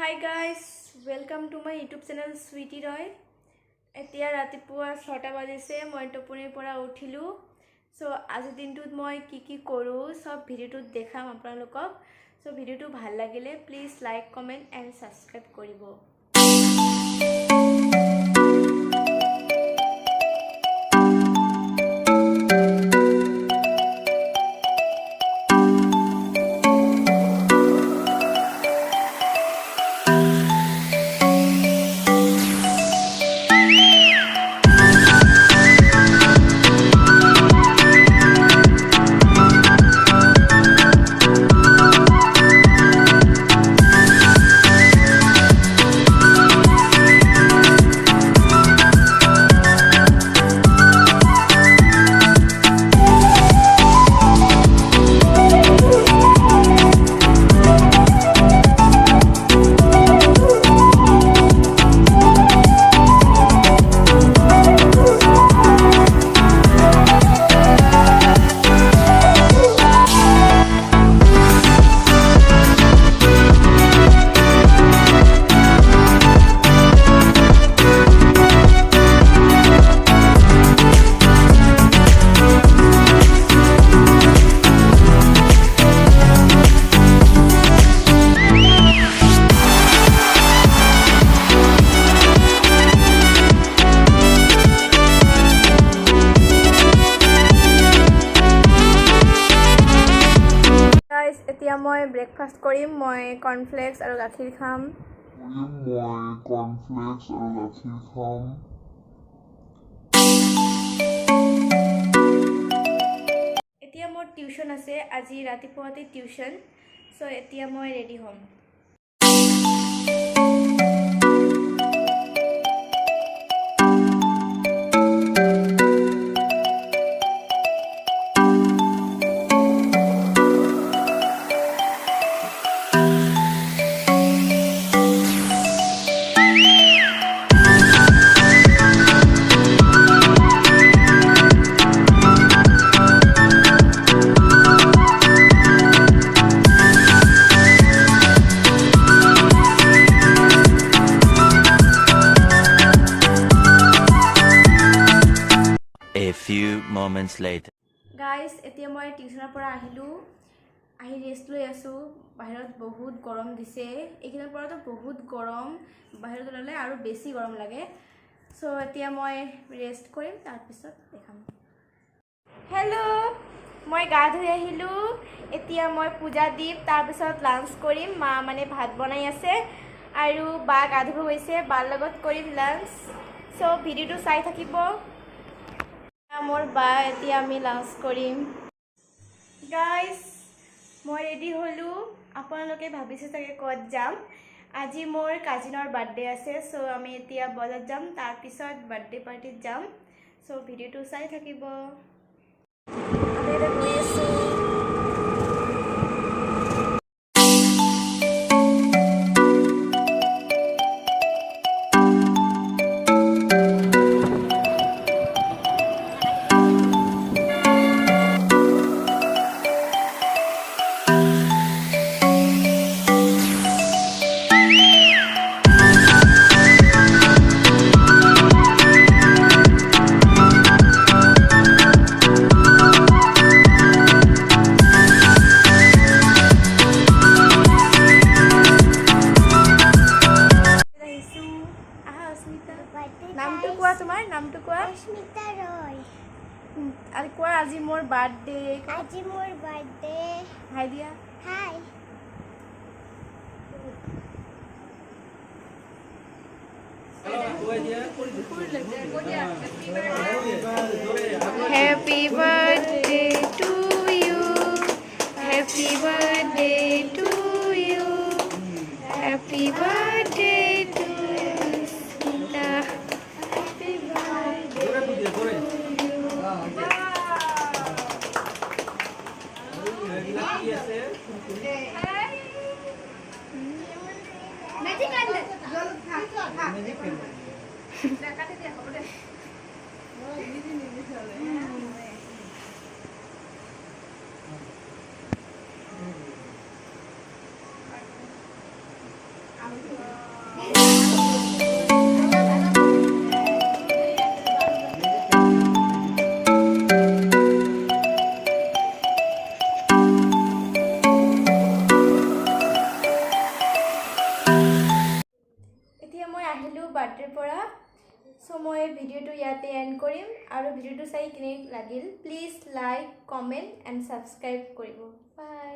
Hi guys, welcome to my YouTube channel Sweetie Roy. এতিয়া ৰাতিপুৱা 6টা বাজিছে মই টোপনিৰ পৰা উঠিলো সো আজি দিনটোত মই কি কৰো সব ভিডিওটোত দেখাম আপোনালোকক সো ভিডিওটো ভাল লাগিলে please like comment and subscribe কৰিব এতিয়া মই ব্ৰেকফাষ্ট কৰিম মই কৰ্নফ্লেক্স আৰু গাখীৰ খাম এতিয়া মোৰ টিউচন আছে আজি ৰাতিপুৱাতে টিউচন সো এতিয়া মই ৰেডি হ'ম A few moments later. Guys, এতিয়া মই টিউচনৰ পৰা আহিলো আহি ৰেষ্ট লৈ আছো বাহিৰত বহুত গৰম দিছে এইখিনৰ পৰাটো বহুত গৰম বাহিৰত ওলালে আৰু বেছি গৰম লাগে সো এতিয়া মই ৰেষ্ট কৰিম তাৰ পিছত দেখাম হেল্ল মই গা ধুই আহিলো এতিয়া মই পূজা দিম তাৰ পিছত লাঞ্চ কৰিম মা মানে ভাত বনাই আছে আৰু বা গা ধুব গৈছে বাৰ লগত কৰিম লাঞ্চ সো ভিডিওটো চাই থাকিব মোৰ বা এতিয়া আমি লাঞ্চ কৰিম গাইস মই ৰেডি হলো আপোনালোকে ভাবিছে চাগে ক'ত যাম আজি মোৰ কাজিনৰ বাৰ্থডে আছে সো আমি এতিয়া বজাত যাম তাৰ পিছত বাৰ্থডে পাৰ্টিত যাম সো ভিডিওটো চাই থাকিব আমি এটা গৈ আছো নামটো কোৱা তোমাৰ নামটো কোৱা अस्मिता रॉय আৰু কোৱা আজি মোৰ বাৰ্থডে आज मोर बर्थडे হাই দিয়া हाय Happy birthday to you Happy birthday to you Happy birthday to Smita Happy birthday to you Magic candle Magic candle কাটে দিয়া হ'ব দে মই নিদি নিদি চলে আমি মই ভিডিঅ'টো ইয়াতে এণ্ড কৰিম আৰু ভিডিঅ'টো চাই কেনে লাগিল please like comment and subscribe কৰিব বাই